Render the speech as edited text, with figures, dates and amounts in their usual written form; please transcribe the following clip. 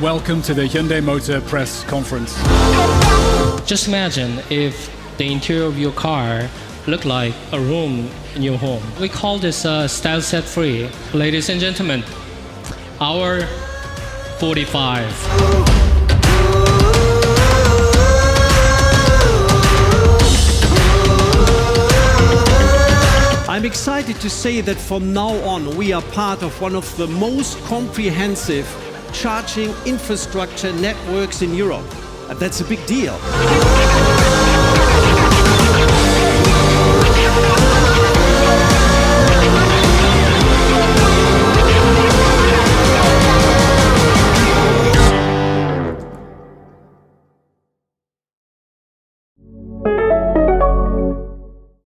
welcome to the Hyundai Motor Press Conference. Just imagine if the interior of your car looked like a room in your home. We call this style set free. Ladies and gentlemen, our 45. I'm excited to say that from now on we are part of one of the most comprehensive charging infrastructure networks in Europe. And that's a big deal.